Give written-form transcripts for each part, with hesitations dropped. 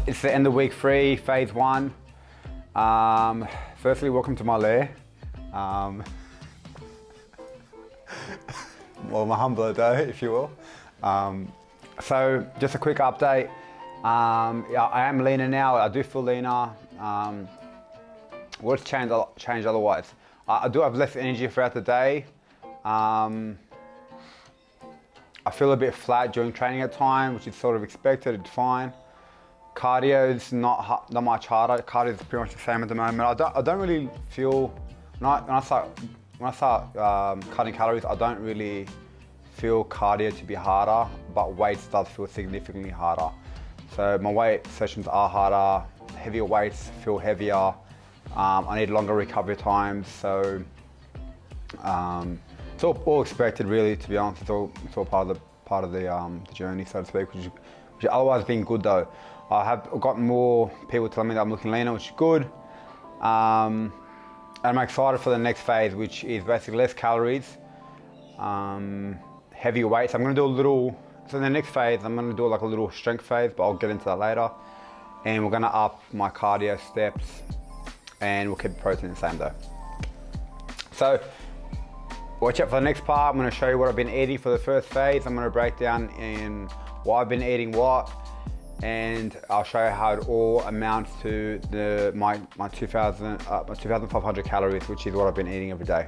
It's the end of week 3, phase 1. Firstly, welcome to my lair. Well, my humbler day, if you will. So just a quick update. Yeah, I am leaner now. I do feel leaner. What's changed otherwise? I do have less energy throughout the day. I feel a bit flat during training at times, which is sort of expected. It's fine. Cardio is not much harder. Cardio is pretty much the same at the moment. I don't really feel when I start cutting calories. I don't really feel cardio to be harder, but weights does feel significantly harder. So my weight sessions are harder. Heavier weights feel heavier. I need longer recovery times. So it's all expected, really. To be honest, it's all part of the journey, so to speak, which otherwise been good though. I have got more people telling me that I'm looking leaner, which is good. And I'm excited for the next phase, which is basically less calories, heavier weights. I'm going to do so in the next phase, I'm going to do like a little strength phase, but I'll get into that later. And we're going to up my cardio steps, and we'll keep the protein the same though. So watch out for the next part. I'm going to show you what I've been eating for the first phase. I'm going to break down in why I've been eating what, and I'll show you how it all amounts to my 2,500 calories, which is what I've been eating every day.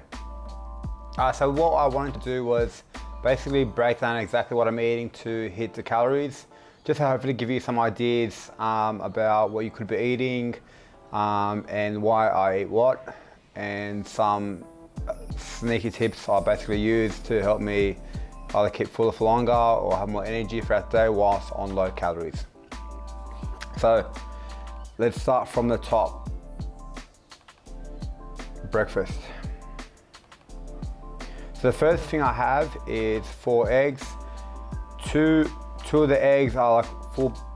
So what I wanted to do was basically break down exactly what I'm eating to hit the calories, just to hopefully give you some ideas about what you could be eating, and why I eat what, and some sneaky tips I basically use to help me either keep fuller for longer or have more energy throughout the day whilst on low calories. So let's start from the top. Breakfast. So the first thing I have is 4 eggs. Two of the eggs are like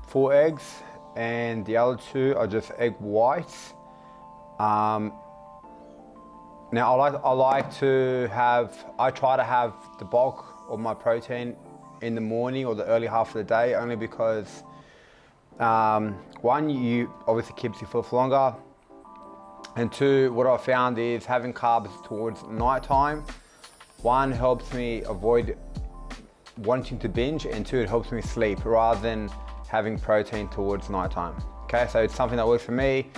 full eggs, and the other 2 are just egg whites. Now I try to have the bulk of my protein in the morning or the early half of the day, only because one, you obviously keeps you full for longer, and 2, what I found is having carbs towards night time. 1, helps me avoid wanting to binge, and 2, it helps me sleep rather than having protein towards night time. Okay, so it's something that works for me.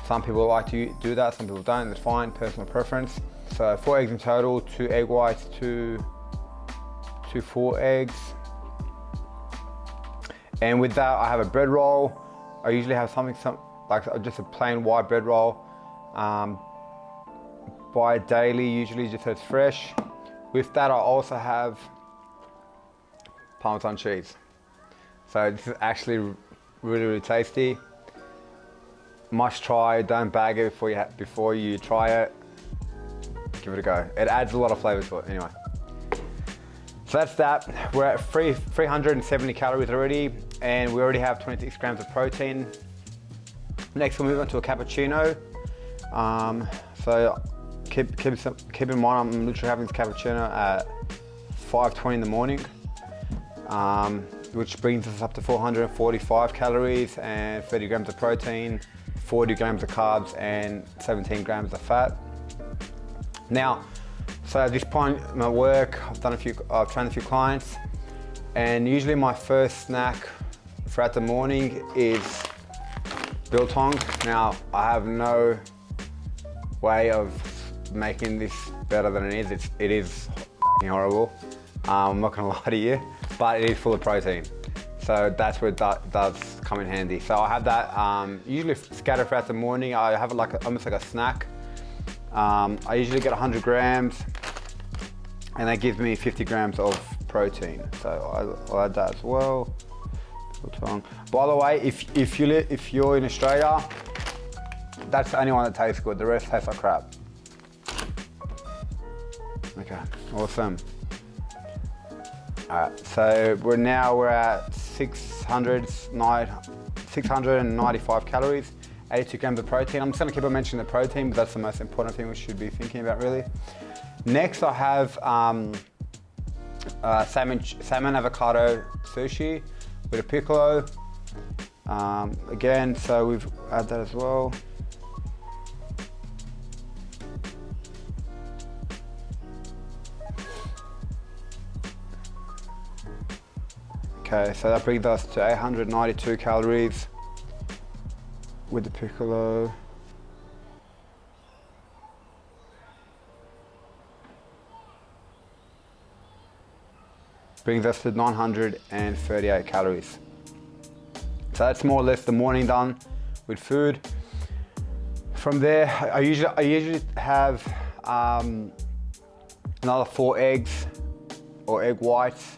Some people like to do that, some people don't. That's fine, personal preference. So 4 eggs in total, 2 egg whites, 2 full eggs. And with that, I have a bread roll. I usually have something like just a plain white bread roll. Buy it daily, usually, just so it's fresh. With that, I also have Parmesan cheese. So this is actually really, really tasty. Must try. Don't bag it before you try it. Give it a go. It adds a lot of flavor to it. Anyway, so that's that. We're at 370 calories already, and we already have 26 grams of protein. Next, we'll move on to a cappuccino. So keep in mind, I'm literally having this cappuccino at 5:20 in the morning, which brings us up to 445 calories and 30 grams of protein, 40 grams of carbs, and 17 grams of fat. Now, so at this point in my work, I've trained a few clients, and usually my first snack throughout the morning is biltong. Now, I have no way of making this better than it is. It is horrible. I'm not gonna lie to you, but it is full of protein. So that's where that does come in handy. So I have that usually scattered throughout the morning. I have it almost like a snack. I usually get 100 grams, and that gives me 50 grams of protein. So I'll add that as well. By the way, if you're in Australia, that's the only one that tastes good. The rest tastes like crap. Okay, awesome. Alright, so we're at 695 calories, 82 grams of protein. I'm just gonna keep on mentioning the protein, but that's the most important thing we should be thinking about, really. Next, I have salmon avocado sushi with a piccolo. Again, so we've added that as well. Okay, so that brings us to 892 calories with the piccolo. Brings us to 938 calories. So that's more or less the morning done with food. From there, I usually have another 4 eggs or egg whites.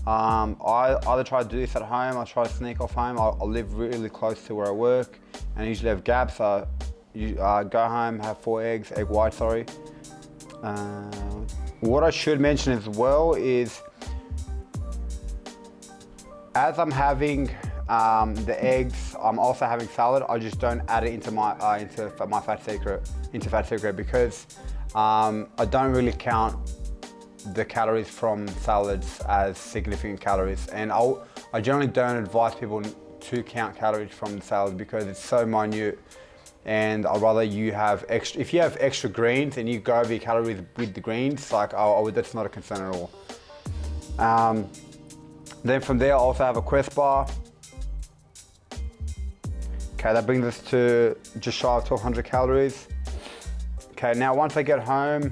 I either try to do this at home, I try to sneak off home. I live really close to where I work and I usually have gaps. So you go home, have 4 eggs, egg whites, sorry. What I should mention as well is, as I'm having the eggs, I'm also having salad. I just don't add it into my fat secret because I don't really count the calories from salads as significant calories, and I generally don't advise people to count calories from the salad because it's so minute, and I'd rather you have extra. If you have extra greens and you go over your calories with the greens, like that's not a concern at all. Then from there I also have a Quest bar. Okay, that brings us to just shy of 1200 calories. Okay, now once I get home,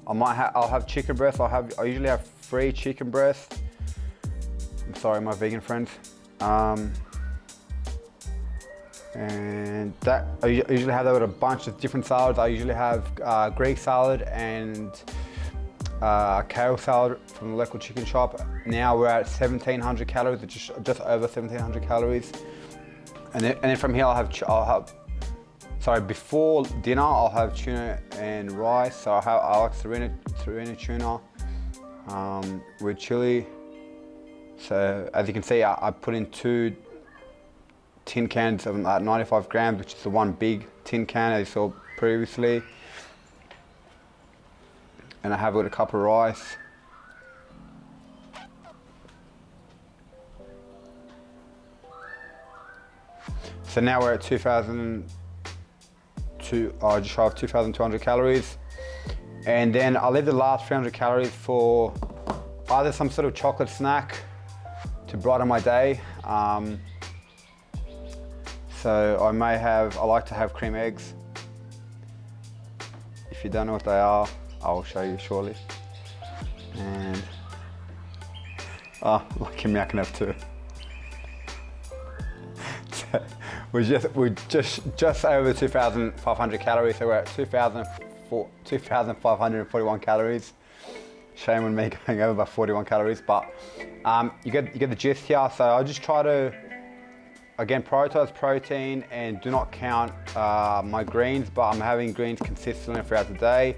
I'll have chicken breast. I usually have 3 chicken breasts. I'm sorry, my vegan friends. And that I usually have that with a bunch of different salads. I usually have Greek salad and kale salad from the local chicken shop. Now we're at 1700 calories, just over 1700 calories. And then from here before dinner I'll have tuna and rice. So I like Serena tuna with chili. So as you can see, I put in 2 tin cans of 95 grams, which is the one big tin can as you saw previously. And I have it with a cup of rice. So now we're at just shy of 2,200 calories. And then I'll leave the last 300 calories for either some sort of chocolate snack to brighten my day. So I like to have cream eggs. If you don't know what they are, I'll show you shortly. And lucky me, I can have 2. We're just over 2,500 calories, so we're at 2,541 calories. Shame on me going over by 41 calories, but you get the gist here. So I just try to, again, prioritize protein and do not count my greens, but I'm having greens consistently throughout the day.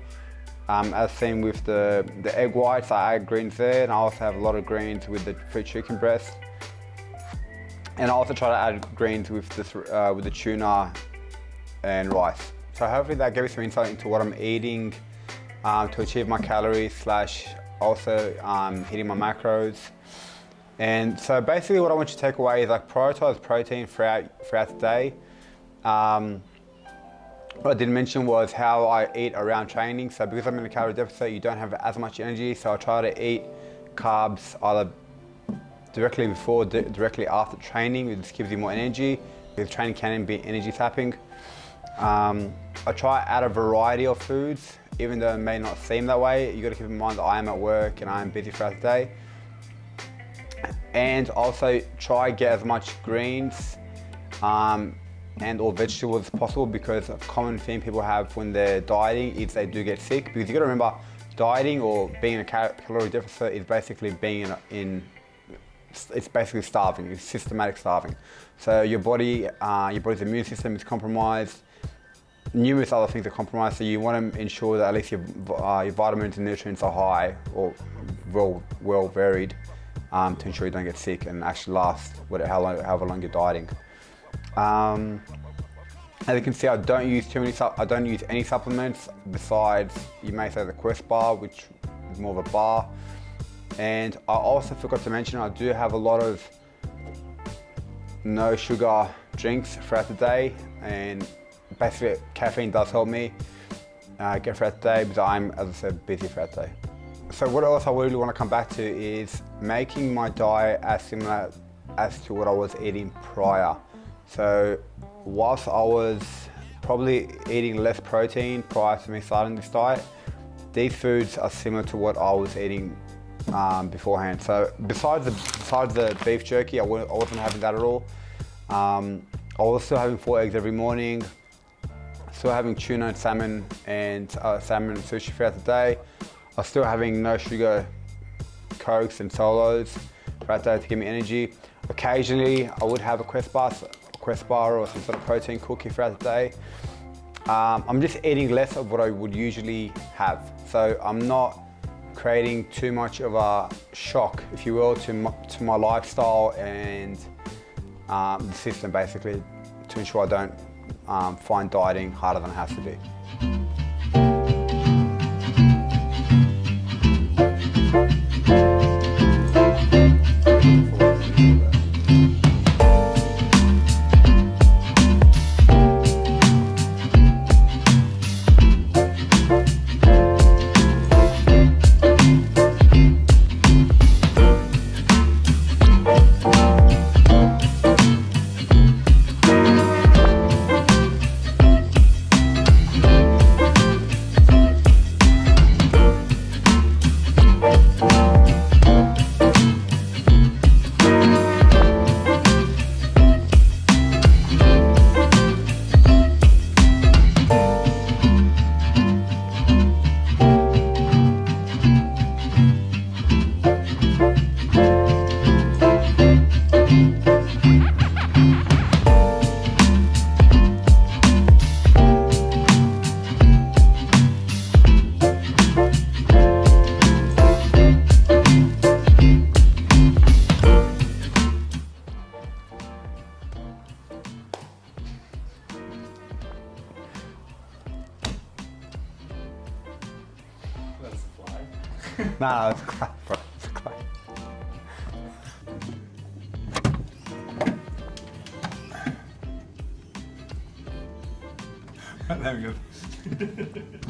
As seen with the egg whites, I add greens there, and I also have a lot of greens with the 3 chicken breasts. And I also try to add greens with the tuna and rice. So hopefully that gave you some insight into what I'm eating to achieve my calories / also hitting my macros. And so basically what I want you to take away is like prioritize protein throughout the day. What I didn't mention was how I eat around training. So because I'm in a calorie deficit, you don't have as much energy. So I try to eat carbs either directly before, directly after training. It just gives you more energy, because training can be energy sapping. I try to add a variety of foods, even though it may not seem that way. You got to keep in mind that I am at work and I am busy throughout the day. And also try to get as much greens and or vegetables as possible, because a common theme people have when they're dieting is they do get sick. Because you got to remember, dieting or being in a calorie deficit is basically being it's basically starving. It's systematic starving. So your body's immune system is compromised. Numerous other things are compromised. So you want to ensure that at least your vitamins and nutrients are high or well varied to ensure you don't get sick and actually last however long you're dieting. As you can see, I don't use any supplements besides, you may say, the Quest bar, which is more of a bar. And I also forgot to mention, I do have a lot of no sugar drinks throughout the day, and basically caffeine does help me get throughout the day because I'm, as I said, busy throughout the day. So what else I really want to come back to is making my diet as similar as to what I was eating prior. So whilst I was probably eating less protein prior to me starting this diet, these foods are similar to what I was eating beforehand. So besides the beef jerky, I wasn't having that at all. I was still having 4 eggs every morning, still having tuna and salmon and sushi throughout the day. I was still having no sugar Cokes and solos throughout the day to give me energy. Occasionally, I would have a Quest bar or some sort of protein cookie throughout the day. I'm just eating less of what I would usually have. So I'm not creating too much of a shock, if you will, to my lifestyle and the system, basically, to ensure I don't find dieting harder than it has to be. No, it's clay, bro. It's clay. There we go.